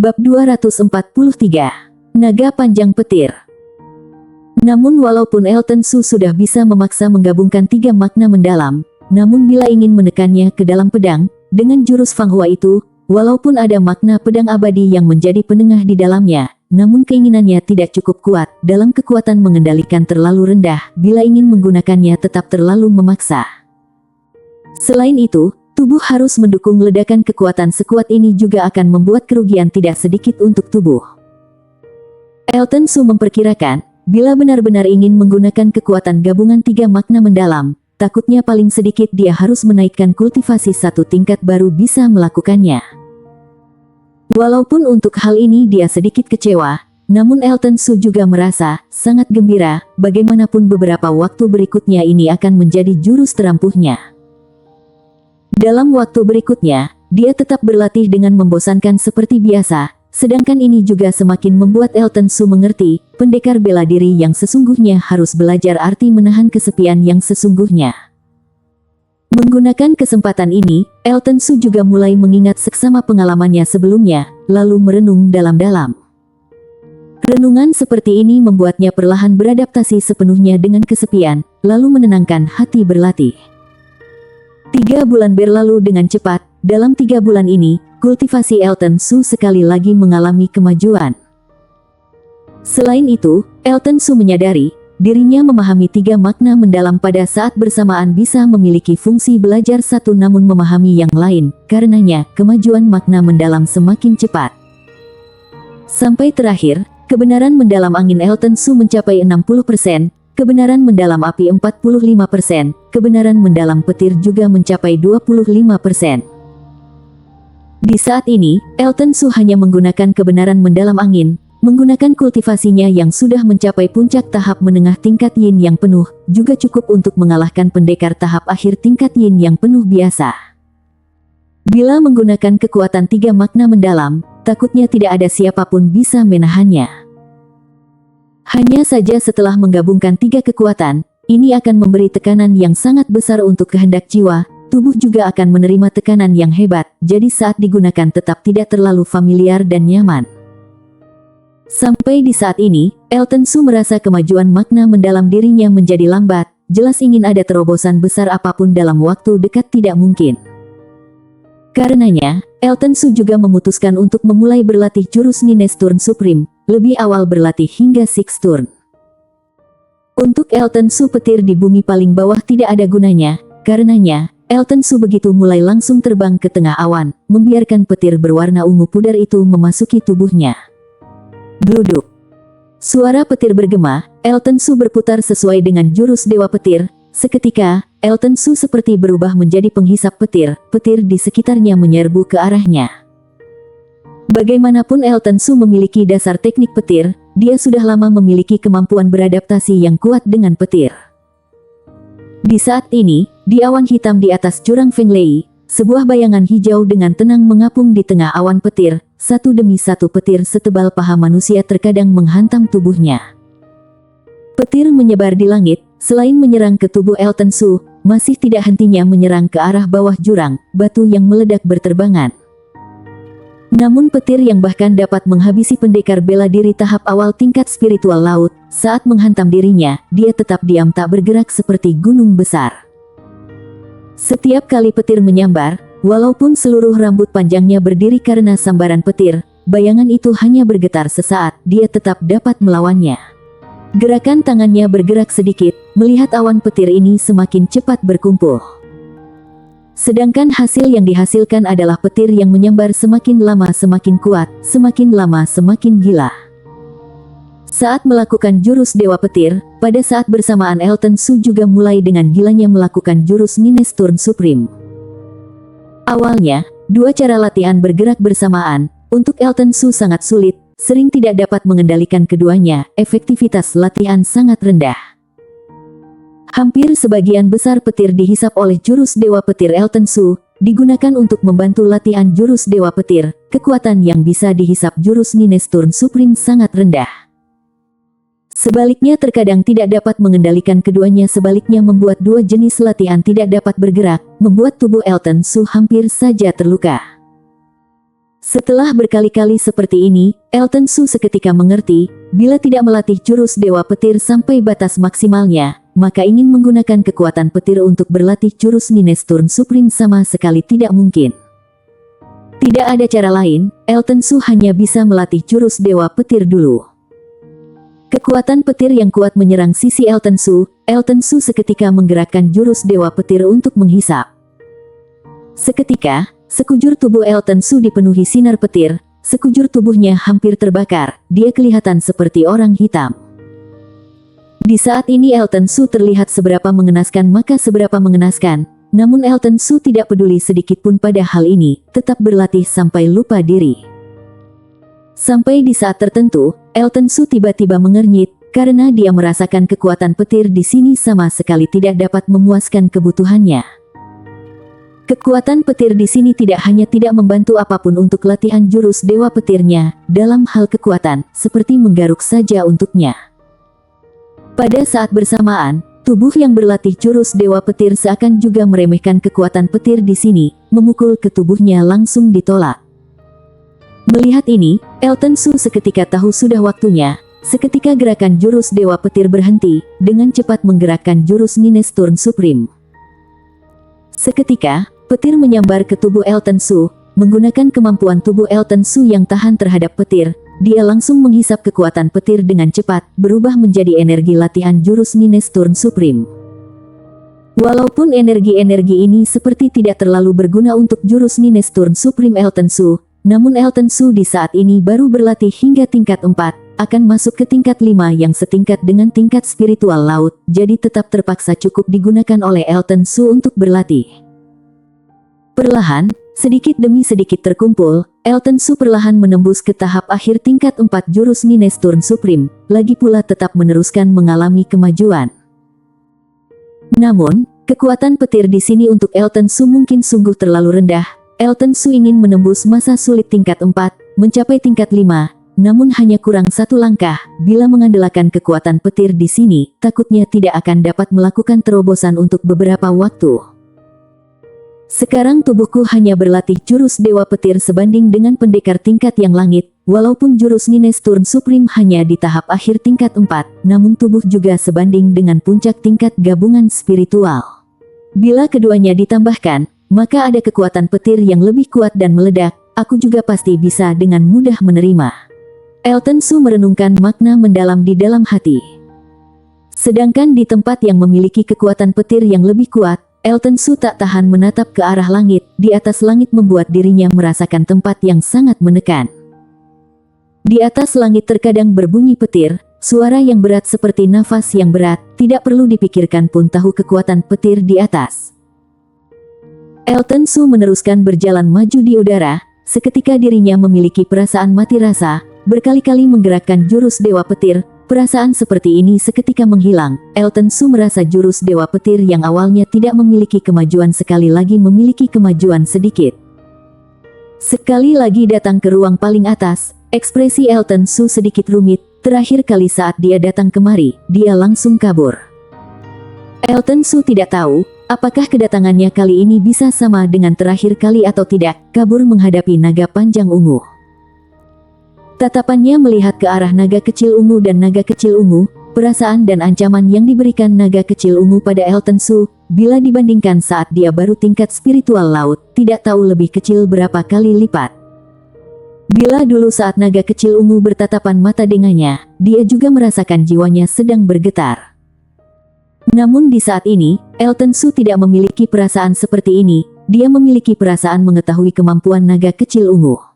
Bab 243. Naga Panjang Petir. Namun walaupun Elton Su sudah bisa memaksa menggabungkan 3 makna mendalam, namun bila ingin menekannya ke dalam pedang, dengan jurus Fanghua itu, walaupun ada makna pedang abadi yang menjadi penengah di dalamnya, namun keinginannya tidak cukup kuat dalam kekuatan mengendalikan terlalu rendah bila ingin menggunakannya tetap terlalu memaksa. Selain itu, tubuh harus mendukung ledakan kekuatan sekuat ini juga akan membuat kerugian tidak sedikit untuk tubuh. Elton Su memperkirakan, bila benar-benar ingin menggunakan kekuatan gabungan 3 makna mendalam, takutnya paling sedikit dia harus menaikkan kultivasi 1 tingkat baru bisa melakukannya. Walaupun untuk hal ini dia sedikit kecewa, namun Elton Su juga merasa sangat gembira, bagaimanapun beberapa waktu berikutnya ini akan menjadi jurus terampuhnya. Dalam waktu berikutnya, dia tetap berlatih dengan membosankan seperti biasa, sedangkan ini juga semakin membuat Elton Su mengerti, pendekar bela diri yang sesungguhnya harus belajar arti menahan kesepian yang sesungguhnya. Menggunakan kesempatan ini, Elton Su juga mulai mengingat seksama pengalamannya sebelumnya, lalu merenung dalam-dalam. Renungan seperti ini membuatnya perlahan beradaptasi sepenuhnya dengan kesepian, lalu menenangkan hati berlatih. 3 bulan berlalu dengan cepat. Dalam 3 bulan ini, kultivasi Elton Su sekali lagi mengalami kemajuan. Selain itu, Elton Su menyadari, dirinya memahami 3 makna mendalam pada saat bersamaan bisa memiliki fungsi belajar satu namun memahami yang lain, karenanya kemajuan makna mendalam semakin cepat. Sampai terakhir, kebenaran mendalam angin Elton Su mencapai 60%, kebenaran mendalam api 45%, kebenaran mendalam petir juga mencapai 25%. Di saat ini, Elton Su hanya menggunakan kebenaran mendalam angin, menggunakan kultivasinya yang sudah mencapai puncak tahap menengah tingkat yin yang penuh, juga cukup untuk mengalahkan pendekar tahap akhir tingkat yin yang penuh biasa. Bila menggunakan kekuatan 3 makna mendalam, takutnya tidak ada siapapun bisa menahannya. Hanya saja setelah menggabungkan 3 kekuatan, ini akan memberi tekanan yang sangat besar untuk kehendak jiwa, tubuh juga akan menerima tekanan yang hebat, jadi saat digunakan tetap tidak terlalu familiar dan nyaman. Sampai di saat ini, Elton Su merasa kemajuan makna mendalam dirinya menjadi lambat, jelas ingin ada terobosan besar apapun dalam waktu dekat tidak mungkin. Karenanya, Elton Su juga memutuskan untuk memulai berlatih jurus Nines Turn Supreme, lebih awal berlatih hingga Six Turn. Untuk Elton Su petir di bumi paling bawah tidak ada gunanya, karenanya, Elton Su begitu mulai langsung terbang ke tengah awan, membiarkan petir berwarna ungu pudar itu memasuki tubuhnya. Gluduk. Suara petir bergema, Elton Su berputar sesuai dengan jurus Dewa Petir. Seketika, Elton Su seperti berubah menjadi penghisap petir, petir di sekitarnya menyerbu ke arahnya. Bagaimanapun Elton Su memiliki dasar teknik petir, dia sudah lama memiliki kemampuan beradaptasi yang kuat dengan petir. Di saat ini, di awan hitam di atas jurang Fenglei, sebuah bayangan hijau dengan tenang mengapung di tengah awan petir, satu demi satu petir setebal paha manusia terkadang menghantam tubuhnya. Petir menyebar di langit, selain menyerang ke tubuh Elton Su, masih tidak hentinya menyerang ke arah bawah jurang, batu yang meledak berterbangan. Namun petir yang bahkan dapat menghabisi pendekar bela diri tahap awal tingkat spiritual laut, saat menghantam dirinya, dia tetap diam tak bergerak seperti gunung besar. Setiap kali petir menyambar, walaupun seluruh rambut panjangnya berdiri karena sambaran petir, bayangan itu hanya bergetar sesaat, dia tetap dapat melawannya. Gerakan tangannya bergerak sedikit, melihat awan petir ini semakin cepat berkumpul. Sedangkan hasil yang dihasilkan adalah petir yang menyambar semakin lama semakin kuat, semakin lama semakin gila. Saat melakukan jurus Dewa Petir, pada saat bersamaan Elton Su juga mulai dengan gilanya melakukan jurus Nines Turn Supreme. Awalnya, 2 cara latihan bergerak bersamaan, untuk Elton Su sangat sulit, sering tidak dapat mengendalikan keduanya, efektivitas latihan sangat rendah. Hampir sebagian besar petir dihisap oleh jurus Dewa Petir Elton Su, digunakan untuk membantu latihan jurus Dewa Petir, kekuatan yang bisa dihisap jurus Nines Turn Supreme sangat rendah. Sebaliknya terkadang tidak dapat mengendalikan keduanya sebaliknya membuat 2 jenis latihan tidak dapat bergerak, membuat tubuh Elton Su hampir saja terluka. Setelah berkali-kali seperti ini, Elton Su seketika mengerti, bila tidak melatih jurus Dewa Petir sampai batas maksimalnya, maka ingin menggunakan kekuatan petir untuk berlatih jurus Nines Turn Supreme sama sekali tidak mungkin. Tidak ada cara lain, Elton Su hanya bisa melatih jurus Dewa Petir dulu. Kekuatan petir yang kuat menyerang sisi Elton Su seketika menggerakkan jurus Dewa Petir untuk menghisap. Seketika, sekujur tubuh Elton Su dipenuhi sinar petir, sekujur tubuhnya hampir terbakar, dia kelihatan seperti orang hitam. Di saat ini Elton Su terlihat seberapa mengenaskan maka seberapa mengenaskan, namun Elton Su tidak peduli sedikit pun pada hal ini, tetap berlatih sampai lupa diri. Sampai di saat tertentu, Elton Su tiba-tiba mengernyit, karena dia merasakan kekuatan petir di sini sama sekali tidak dapat memuaskan kebutuhannya. Kekuatan petir di sini tidak hanya tidak membantu apapun untuk latihan jurus Dewa Petirnya, dalam hal kekuatan, seperti menggaruk saja untuknya. Pada saat bersamaan, tubuh yang berlatih jurus Dewa Petir seakan juga meremehkan kekuatan petir di sini, memukul ke tubuhnya langsung ditolak. Melihat ini, Elton Su seketika tahu sudah waktunya. Seketika gerakan jurus Dewa Petir berhenti, dengan cepat menggerakkan jurus Nines Turn Supreme. Seketika, petir menyambar ke tubuh Elton Su, menggunakan kemampuan tubuh Elton Su yang tahan terhadap petir, dia langsung menghisap kekuatan petir dengan cepat, berubah menjadi energi latihan jurus Nines Turn Supreme. Walaupun energi-energi ini seperti tidak terlalu berguna untuk jurus Nines Turn Supreme Elton Su, namun Elton Su di saat ini baru berlatih hingga tingkat 4, akan masuk ke tingkat 5 yang setingkat dengan tingkat spiritual laut, jadi tetap terpaksa cukup digunakan oleh Elton Su untuk berlatih. Perlahan, sedikit demi sedikit terkumpul, Elton Su perlahan menembus ke tahap akhir tingkat 4 jurus Nines Turn Supreme, lagi pula tetap meneruskan mengalami kemajuan. Namun, kekuatan petir di sini untuk Elton Su mungkin sungguh terlalu rendah. Elton Su ingin menembus masa sulit tingkat 4, mencapai tingkat 5, namun hanya kurang satu langkah. Bila mengandalkan kekuatan petir di sini, takutnya tidak akan dapat melakukan terobosan untuk beberapa waktu. Sekarang tubuhku hanya berlatih jurus Dewa Petir sebanding dengan pendekar tingkat yang langit, walaupun jurus Nines Turn Supreme hanya di tahap akhir tingkat 4, namun tubuh juga sebanding dengan puncak tingkat gabungan spiritual. Bila keduanya ditambahkan, maka ada kekuatan petir yang lebih kuat dan meledak, aku juga pasti bisa dengan mudah menerima. Elton Su merenungkan makna mendalam di dalam hati. Sedangkan di tempat yang memiliki kekuatan petir yang lebih kuat, Elton Su tak tahan menatap ke arah langit, di atas langit membuat dirinya merasakan tempat yang sangat menekan. Di atas langit terkadang berbunyi petir, suara yang berat seperti nafas yang berat, tidak perlu dipikirkan pun tahu kekuatan petir di atas. Elton Su meneruskan berjalan maju di udara, seketika dirinya memiliki perasaan mati rasa, berkali-kali menggerakkan jurus Dewa Petir, perasaan seperti ini seketika menghilang. Elton Su merasa jurus Dewa Petir yang awalnya tidak memiliki kemajuan sekali lagi memiliki kemajuan sedikit. Sekali lagi datang ke ruang paling atas, ekspresi Elton Su sedikit rumit, terakhir kali saat dia datang kemari, dia langsung kabur. Elton Su tidak tahu, apakah kedatangannya kali ini bisa sama dengan terakhir kali atau tidak, kabur menghadapi naga panjang ungu. Tatapannya melihat ke arah naga kecil ungu dan naga kecil ungu, perasaan dan ancaman yang diberikan naga kecil ungu pada Elton Su, bila dibandingkan saat dia baru tingkat spiritual laut, tidak tahu lebih kecil berapa kali lipat. Bila dulu saat naga kecil ungu bertatapan mata dengannya, dia juga merasakan jiwanya sedang bergetar. Namun di saat ini, Elton Su tidak memiliki perasaan seperti ini, dia memiliki perasaan mengetahui kemampuan naga kecil ungu.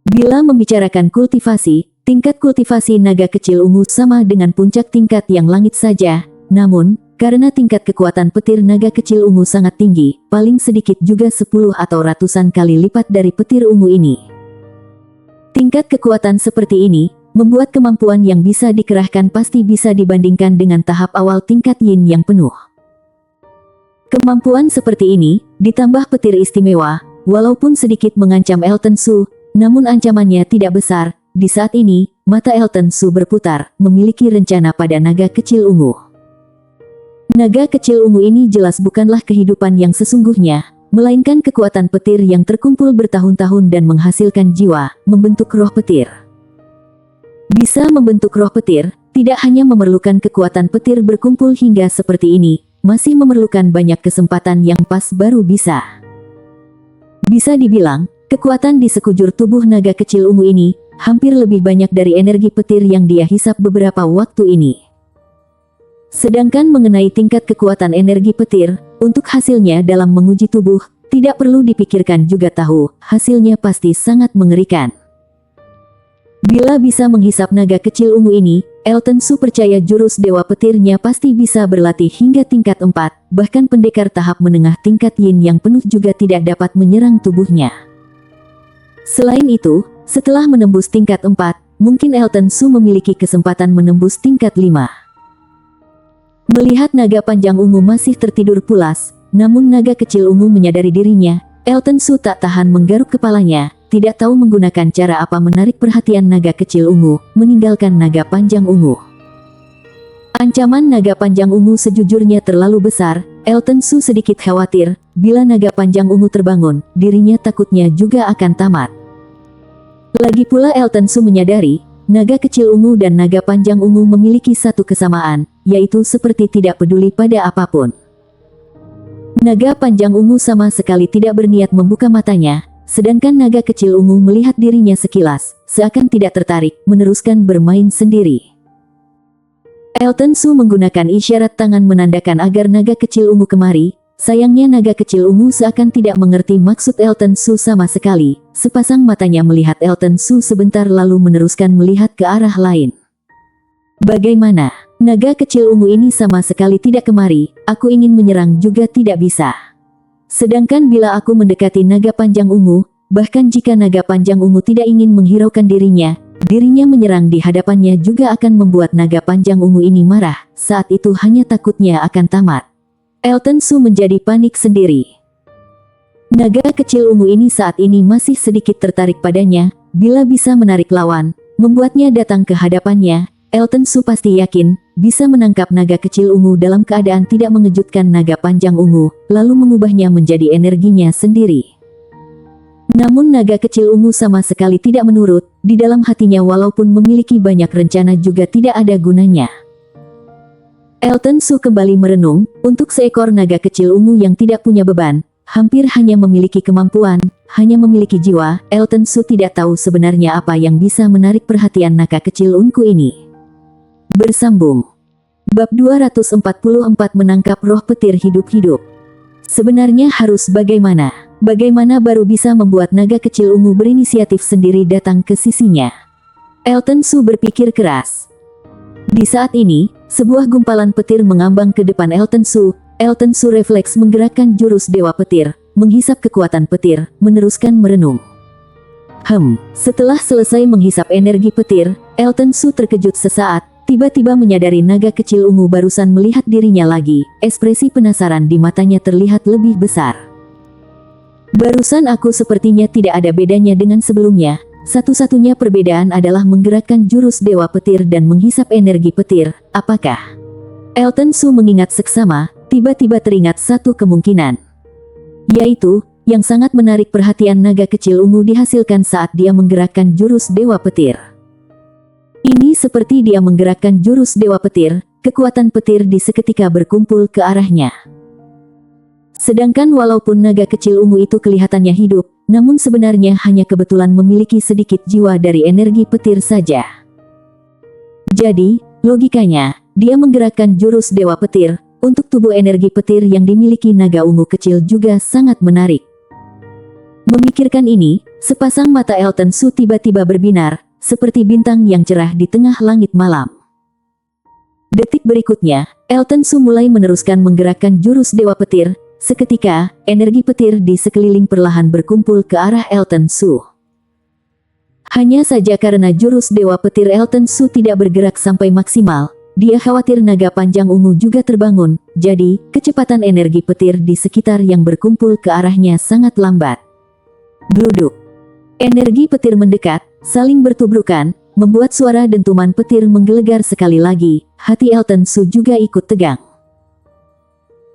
Bila membicarakan kultivasi, tingkat kultivasi naga kecil ungu sama dengan puncak tingkat yang langit saja, namun, karena tingkat kekuatan petir naga kecil ungu sangat tinggi, paling sedikit juga 10 atau ratusan kali lipat dari petir ungu ini. Tingkat kekuatan seperti ini, membuat kemampuan yang bisa dikerahkan pasti bisa dibandingkan dengan tahap awal tingkat yin yang penuh. Kemampuan seperti ini, ditambah petir istimewa, walaupun sedikit mengancam Elton Su, namun ancamannya tidak besar. Di saat ini, mata Elton Su berputar, memiliki rencana pada naga kecil ungu. Naga kecil ungu ini jelas bukanlah kehidupan yang sesungguhnya, melainkan kekuatan petir yang terkumpul bertahun-tahun dan menghasilkan jiwa, membentuk roh petir. Bisa membentuk roh petir, tidak hanya memerlukan kekuatan petir berkumpul hingga seperti ini, masih memerlukan banyak kesempatan yang pas baru bisa. Bisa dibilang, kekuatan di sekujur tubuh naga kecil ungu ini, hampir lebih banyak dari energi petir yang dia hisap beberapa waktu ini. Sedangkan mengenai tingkat kekuatan energi petir, untuk hasilnya dalam menguji tubuh, tidak perlu dipikirkan juga tahu, hasilnya pasti sangat mengerikan. Bila bisa menghisap naga kecil ungu ini, Elton Su percaya jurus dewa petirnya pasti bisa berlatih hingga tingkat 4, bahkan pendekar tahap menengah tingkat yin yang penuh juga tidak dapat menyerang tubuhnya. Selain itu, setelah menembus tingkat 4, mungkin Elton Su memiliki kesempatan menembus tingkat 5. Melihat naga panjang ungu masih tertidur pulas, namun naga kecil ungu menyadari dirinya, Elton Su tak tahan menggaruk kepalanya, tidak tahu menggunakan cara apa menarik perhatian naga kecil ungu, meninggalkan naga panjang ungu. Ancaman naga panjang ungu sejujurnya terlalu besar, Elton Su sedikit khawatir, bila naga panjang ungu terbangun, dirinya takutnya juga akan tamat. Lagi pula Elton Su menyadari, naga kecil ungu dan naga panjang ungu memiliki satu kesamaan, yaitu seperti tidak peduli pada apapun. Naga panjang ungu sama sekali tidak berniat membuka matanya, sedangkan naga kecil ungu melihat dirinya sekilas, seakan tidak tertarik, meneruskan bermain sendiri. Elton Su menggunakan isyarat tangan menandakan agar naga kecil ungu kemari. Sayangnya naga kecil ungu seakan tidak mengerti maksud Elton Su sama sekali. Sepasang matanya melihat Elton Su sebentar lalu meneruskan melihat ke arah lain. Bagaimana? Naga kecil ungu ini sama sekali tidak kemari, aku ingin menyerang juga tidak bisa. Sedangkan bila aku mendekati naga panjang ungu, bahkan jika naga panjang ungu tidak ingin menghiraukan dirinya menyerang di hadapannya juga akan membuat naga panjang ungu ini marah, saat itu hanya takutnya akan tamat. Elton Su menjadi panik sendiri. Naga kecil ungu ini saat ini masih sedikit tertarik padanya, bila bisa menarik lawan, membuatnya datang ke hadapannya, Elton Su pasti yakin, bisa menangkap naga kecil ungu dalam keadaan tidak mengejutkan naga panjang ungu, lalu mengubahnya menjadi energinya sendiri. Namun naga kecil ungu sama sekali tidak menurut, di dalam hatinya walaupun memiliki banyak rencana juga tidak ada gunanya. Elton Su kembali merenung, untuk seekor naga kecil ungu yang tidak punya beban, hampir hanya memiliki kemampuan, hanya memiliki jiwa, Elton Su tidak tahu sebenarnya apa yang bisa menarik perhatian naga kecil ungu ini. Bersambung. Bab 244 menangkap roh petir hidup-hidup. Sebenarnya harus bagaimana? Bagaimana baru bisa membuat naga kecil ungu berinisiatif sendiri datang ke sisinya? Elton Su berpikir keras. Di saat ini, sebuah gumpalan petir mengambang ke depan Elton Su. Elton Su refleks menggerakkan jurus dewa petir, menghisap kekuatan petir, meneruskan merenung. Setelah selesai menghisap energi petir, Elton Su terkejut sesaat, tiba-tiba menyadari naga kecil ungu barusan melihat dirinya lagi, ekspresi penasaran di matanya terlihat lebih besar. Barusan aku sepertinya tidak ada bedanya dengan sebelumnya. Satu-satunya perbedaan adalah menggerakkan jurus dewa petir dan menghisap energi petir. Apakah? Elton Su mengingat seksama, tiba-tiba teringat satu kemungkinan. Yaitu, yang sangat menarik perhatian naga kecil ungu dihasilkan saat dia menggerakkan jurus dewa petir. Ini seperti dia menggerakkan jurus dewa petir, kekuatan petir di seketika berkumpul ke arahnya. Sedangkan walaupun naga kecil ungu itu kelihatannya hidup, namun sebenarnya hanya kebetulan memiliki sedikit jiwa dari energi petir saja. Jadi, logikanya, dia menggerakkan jurus dewa petir, untuk tubuh energi petir yang dimiliki naga ungu kecil juga sangat menarik. Memikirkan ini, sepasang mata Elton Su tiba-tiba berbinar, seperti bintang yang cerah di tengah langit malam. Detik berikutnya, Elton Su mulai meneruskan menggerakkan jurus dewa petir. Seketika, energi petir di sekeliling perlahan berkumpul ke arah Elton Su. Hanya saja karena jurus dewa petir Elton Su tidak bergerak sampai maksimal, dia khawatir naga panjang ungu juga terbangun, jadi, kecepatan energi petir di sekitar yang berkumpul ke arahnya sangat lambat. Gluduk. Energi petir mendekat, saling bertubrukan, membuat suara dentuman petir menggelegar sekali lagi, hati Elton Su juga ikut tegang.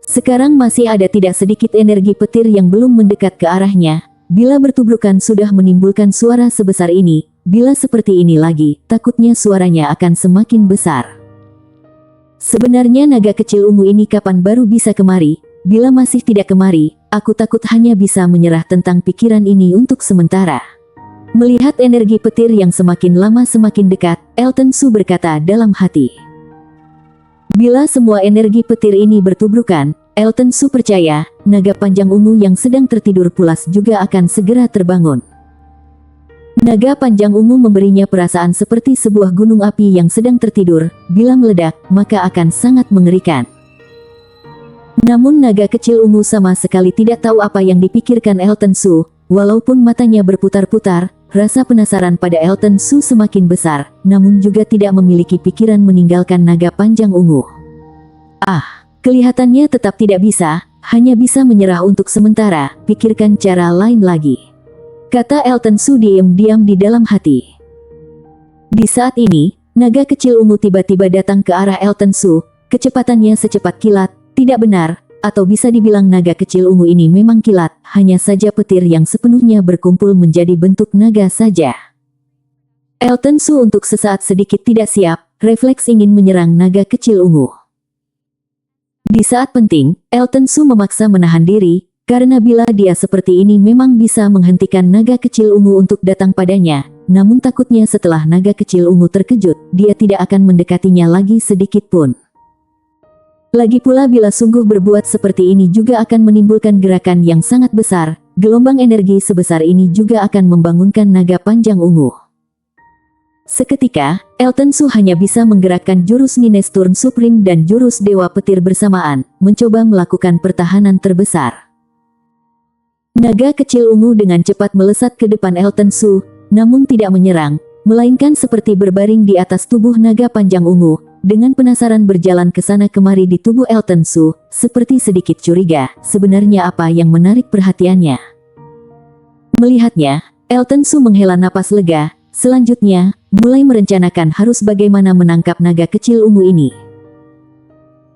Sekarang masih ada tidak sedikit energi petir yang belum mendekat ke arahnya. Bila bertubrukan sudah menimbulkan suara sebesar ini, bila seperti ini lagi, takutnya suaranya akan semakin besar. Sebenarnya naga kecil ungu ini kapan baru bisa kemari? Bila masih tidak kemari, aku takut hanya bisa menyerah tentang pikiran ini untuk sementara. Melihat energi petir yang semakin lama semakin dekat, Elton Su berkata dalam hati. Bila semua energi petir ini bertubrukan, Elton Su percaya, naga panjang ungu yang sedang tertidur pulas juga akan segera terbangun. Naga panjang ungu memberinya perasaan seperti sebuah gunung api yang sedang tertidur, bila meledak, maka akan sangat mengerikan. Namun naga kecil ungu sama sekali tidak tahu apa yang dipikirkan Elton Su, walaupun matanya berputar-putar, rasa penasaran pada Elton Su semakin besar, namun juga tidak memiliki pikiran meninggalkan naga panjang ungu. Kelihatannya tetap tidak bisa, hanya bisa menyerah untuk sementara, pikirkan cara lain lagi. Kata Elton Su diam-diam di dalam hati. Di saat ini, naga kecil ungu tiba-tiba datang ke arah Elton Su, kecepatannya secepat kilat, tidak benar, atau bisa dibilang naga kecil ungu ini memang kilat, hanya saja petir yang sepenuhnya berkumpul menjadi bentuk naga saja. Elton Su untuk sesaat sedikit tidak siap, refleks ingin menyerang naga kecil ungu. Di saat penting, Elton Su memaksa menahan diri, karena bila dia seperti ini memang bisa menghentikan naga kecil ungu untuk datang padanya, namun takutnya setelah naga kecil ungu terkejut, dia tidak akan mendekatinya lagi sedikit pun. Lagi pula bila sungguh berbuat seperti ini juga akan menimbulkan gerakan yang sangat besar, gelombang energi sebesar ini juga akan membangunkan naga panjang ungu. Seketika, Elton Su hanya bisa menggerakkan jurus Minesturm Supreme dan jurus Dewa Petir bersamaan, mencoba melakukan pertahanan terbesar. Naga kecil ungu dengan cepat melesat ke depan Elton Su, namun tidak menyerang, melainkan seperti berbaring di atas tubuh naga panjang ungu, dengan penasaran berjalan ke sana kemari di tubuh Elton Su, seperti sedikit curiga, sebenarnya apa yang menarik perhatiannya. Melihatnya, Elton Su menghela napas lega, selanjutnya, mulai merencanakan harus bagaimana menangkap naga kecil ungu ini.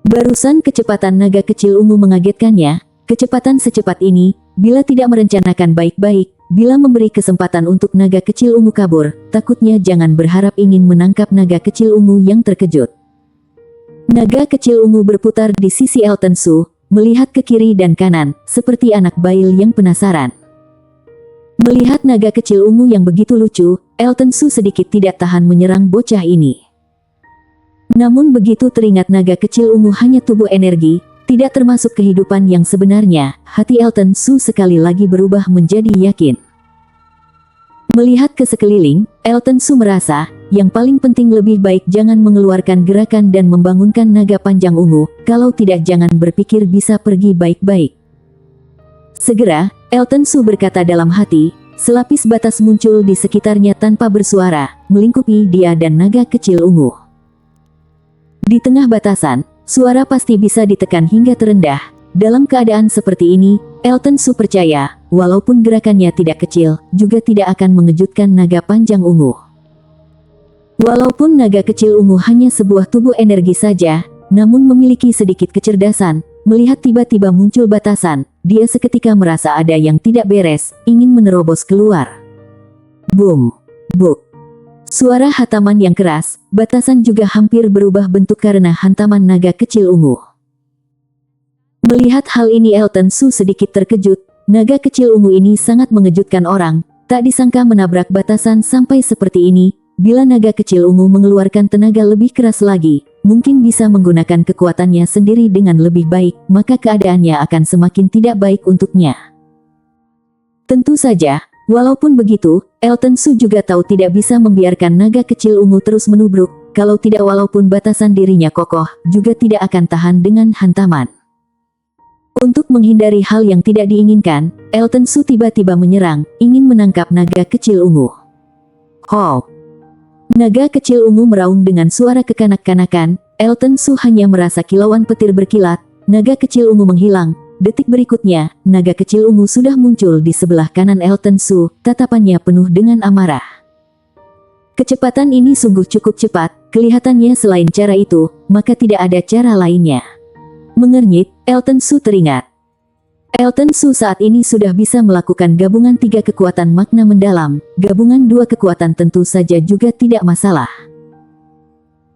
Barusan kecepatan naga kecil ungu mengagetkannya, kecepatan secepat ini, bila tidak merencanakan baik-baik, bila memberi kesempatan untuk naga kecil ungu kabur, takutnya jangan berharap ingin menangkap naga kecil ungu yang terkejut. Naga kecil ungu berputar di sisi Elton Su, melihat ke kiri dan kanan, seperti anak bayi yang penasaran. Melihat naga kecil ungu yang begitu lucu, Elton Su sedikit tidak tahan menyerang bocah ini. Namun begitu teringat naga kecil ungu hanya tubuh energi, tidak termasuk kehidupan yang sebenarnya, hati Elton Su sekali lagi berubah menjadi yakin. Melihat ke sekeliling, Elton Su merasa, yang paling penting lebih baik jangan mengeluarkan gerakan dan membangunkan naga panjang ungu, kalau tidak jangan berpikir bisa pergi baik-baik. Segera, Elton Su berkata dalam hati, selapis batas muncul di sekitarnya tanpa bersuara, melingkupi dia dan naga kecil ungu. Di tengah batasan, suara pasti bisa ditekan hingga terendah. Dalam keadaan seperti ini, Elton Su percaya, walaupun gerakannya tidak kecil, juga tidak akan mengejutkan naga panjang ungu. Walaupun naga kecil ungu hanya sebuah tubuh energi saja, namun memiliki sedikit kecerdasan, melihat tiba-tiba muncul batasan, dia seketika merasa ada yang tidak beres, ingin menerobos keluar. Boom! Buk! Suara hataman yang keras, batasan juga hampir berubah bentuk karena hantaman naga kecil ungu. Melihat hal ini Elton Su sedikit terkejut, naga kecil ungu ini sangat mengejutkan orang, tak disangka menabrak batasan sampai seperti ini. Bila naga kecil ungu mengeluarkan tenaga lebih keras lagi, mungkin bisa menggunakan kekuatannya sendiri dengan lebih baik, maka keadaannya akan semakin tidak baik untuknya. Tentu saja, walaupun begitu, Elton Su juga tahu tidak bisa membiarkan naga kecil ungu terus menubruk, kalau tidak walaupun batasan dirinya kokoh, juga tidak akan tahan dengan hantaman. Untuk menghindari hal yang tidak diinginkan, Elton Su tiba-tiba menyerang, ingin menangkap naga kecil ungu. Ho! Naga kecil ungu meraung dengan suara kekanak-kanakan, Elton Su hanya merasa kilauan petir berkilat, naga kecil ungu menghilang, detik berikutnya, naga kecil ungu sudah muncul di sebelah kanan Elton Su, tatapannya penuh dengan amarah. Kecepatan ini sungguh cukup cepat, kelihatannya selain cara itu, maka tidak ada cara lainnya. Mengernyit, Elton Su teringat. Elton Su saat ini sudah bisa melakukan gabungan 3 kekuatan makna mendalam, gabungan 2 kekuatan tentu saja juga tidak masalah.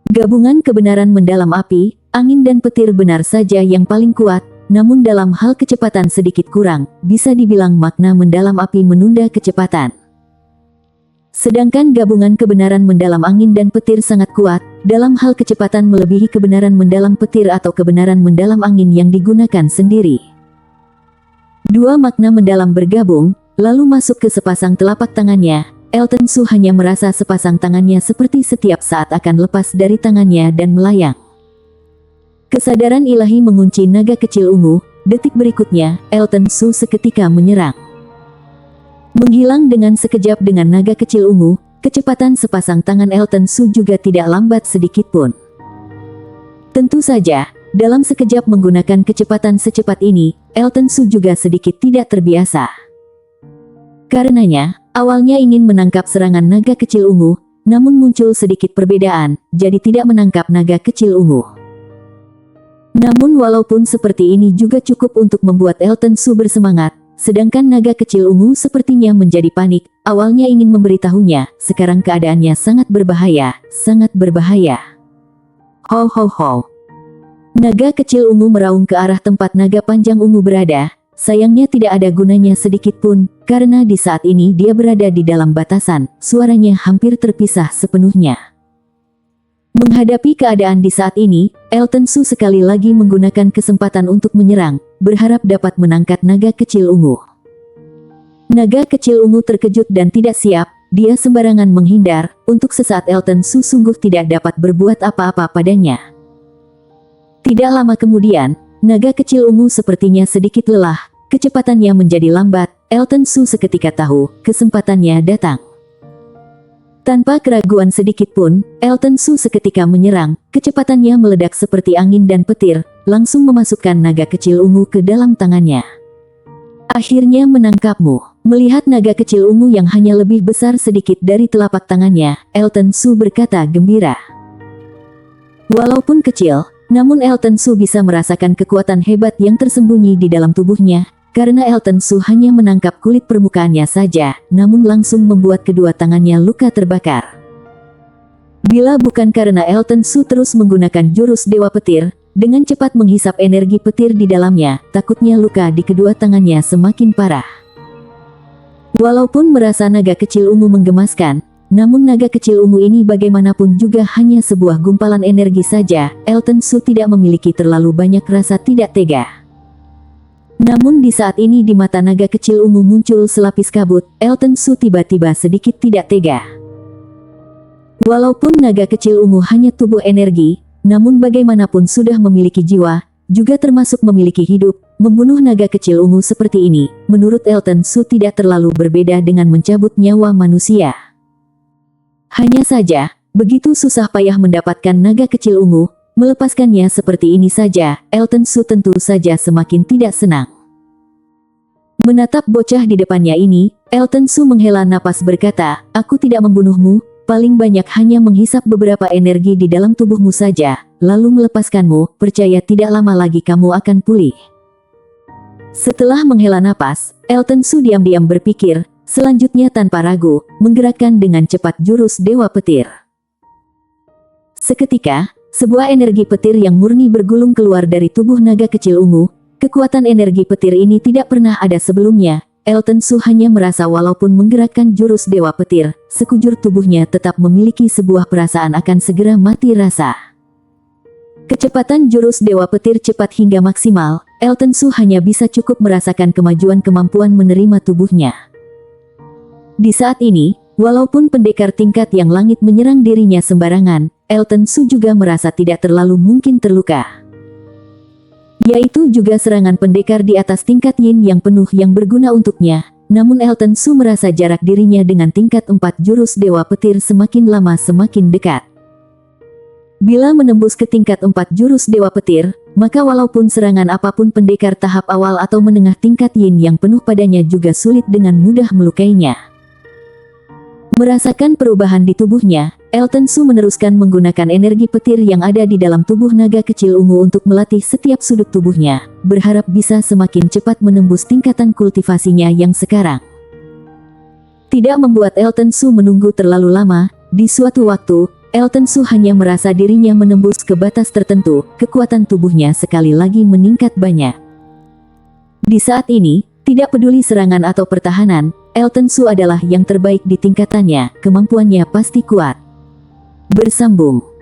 Gabungan kebenaran mendalam api, angin dan petir benar saja yang paling kuat, namun dalam hal kecepatan sedikit kurang, bisa dibilang makna mendalam api menunda kecepatan. Sedangkan gabungan kebenaran mendalam angin dan petir sangat kuat, dalam hal kecepatan melebihi kebenaran mendalam petir atau kebenaran mendalam angin yang digunakan sendiri. 2 makna mendalam bergabung, lalu masuk ke sepasang telapak tangannya. Elton Su hanya merasa sepasang tangannya seperti setiap saat akan lepas dari tangannya dan melayang. Kesadaran ilahi mengunci naga kecil ungu. Detik berikutnya, Elton Su seketika menyerang. Menghilang dengan sekejap dengan naga kecil ungu, kecepatan sepasang tangan Elton Su juga tidak lambat sedikit pun. Tentu saja, dalam sekejap menggunakan kecepatan secepat ini, Elton Su juga sedikit tidak terbiasa. Karenanya, awalnya ingin menangkap serangan naga kecil ungu, namun muncul sedikit perbedaan, jadi tidak menangkap naga kecil ungu. Namun walaupun seperti ini juga cukup untuk membuat Elton Su bersemangat, sedangkan naga kecil ungu sepertinya menjadi panik, awalnya ingin memberitahunya, sekarang keadaannya sangat berbahaya, sangat berbahaya. Ho ho ho. Naga kecil ungu meraung ke arah tempat naga panjang ungu berada, sayangnya tidak ada gunanya sedikit pun, karena di saat ini dia berada di dalam batasan, suaranya hampir terpisah sepenuhnya. Menghadapi keadaan di saat ini, Elton Su sekali lagi menggunakan kesempatan untuk menyerang, berharap dapat menangkap naga kecil ungu. Naga kecil ungu terkejut dan tidak siap, dia sembarangan menghindar, untuk sesaat Elton Su sungguh tidak dapat berbuat apa-apa padanya. Tidak lama kemudian, naga kecil ungu sepertinya sedikit lelah, kecepatannya menjadi lambat, Elton Su seketika tahu, kesempatannya datang. Tanpa keraguan sedikit pun, Elton Su seketika menyerang, kecepatannya meledak seperti angin dan petir, langsung memasukkan naga kecil ungu ke dalam tangannya. Akhirnya menangkapmu. Melihat naga kecil ungu yang hanya lebih besar sedikit dari telapak tangannya, Elton Su berkata gembira. Walaupun kecil, namun Elton Su bisa merasakan kekuatan hebat yang tersembunyi di dalam tubuhnya. Karena Elton Su hanya menangkap kulit permukaannya saja, namun langsung membuat kedua tangannya luka terbakar. Bila bukan karena Elton Su terus menggunakan jurus Dewa Petir, dengan cepat menghisap energi petir di dalamnya, takutnya luka di kedua tangannya semakin parah. Walaupun merasa naga kecil ungu menggemaskan, namun naga kecil ungu ini bagaimanapun juga hanya sebuah gumpalan energi saja, Elton Su tidak memiliki terlalu banyak rasa tidak tega. Namun di saat ini di mata naga kecil ungu muncul selapis kabut, Elton Su tiba-tiba sedikit tidak tega. Walaupun naga kecil ungu hanya tubuh energi, namun bagaimanapun sudah memiliki jiwa, juga termasuk memiliki hidup, membunuh naga kecil ungu seperti ini, menurut Elton Su tidak terlalu berbeda dengan mencabut nyawa manusia. Hanya saja, begitu susah payah mendapatkan naga kecil ungu, melepaskannya seperti ini saja, Elton Su tentu saja semakin tidak senang. Menatap bocah di depannya ini, Elton Su menghela napas berkata, aku tidak membunuhmu, paling banyak hanya menghisap beberapa energi di dalam tubuhmu saja, lalu melepaskanmu, percaya tidak lama lagi kamu akan pulih. Setelah menghela napas, Elton Su diam-diam berpikir, selanjutnya tanpa ragu, menggerakkan dengan cepat jurus Dewa Petir. Seketika, sebuah energi petir yang murni bergulung keluar dari tubuh naga kecil ungu. Kekuatan energi petir ini tidak pernah ada sebelumnya. Elton Su hanya merasa walaupun menggerakkan jurus Dewa Petir, sekujur tubuhnya tetap memiliki sebuah perasaan akan segera mati rasa. Kecepatan jurus Dewa Petir cepat hingga maksimal, Elton Su hanya bisa cukup merasakan kemajuan kemampuan menerima tubuhnya. Di saat ini, walaupun pendekar tingkat yang langit menyerang dirinya sembarangan, Elton Su juga merasa tidak terlalu mungkin terluka. Yaitu juga serangan pendekar di atas tingkat yin yang penuh yang berguna untuknya, namun Elton Su merasa jarak dirinya dengan tingkat 4 jurus Dewa Petir semakin lama semakin dekat. Bila menembus ke tingkat 4 jurus Dewa Petir, maka walaupun serangan apapun pendekar tahap awal atau menengah tingkat yin yang penuh padanya juga sulit dengan mudah melukainya. Merasakan perubahan di tubuhnya, Elton Su meneruskan menggunakan energi petir yang ada di dalam tubuh naga kecil ungu untuk melatih setiap sudut tubuhnya, berharap bisa semakin cepat menembus tingkatan kultivasinya yang sekarang. Tidak membuat Elton Su menunggu terlalu lama, di suatu waktu, Elton Su hanya merasa dirinya menembus ke batas tertentu, kekuatan tubuhnya sekali lagi meningkat banyak. Di saat ini, tidak peduli serangan atau pertahanan, Elton Su adalah yang terbaik di tingkatannya, kemampuannya pasti kuat. Bersambung.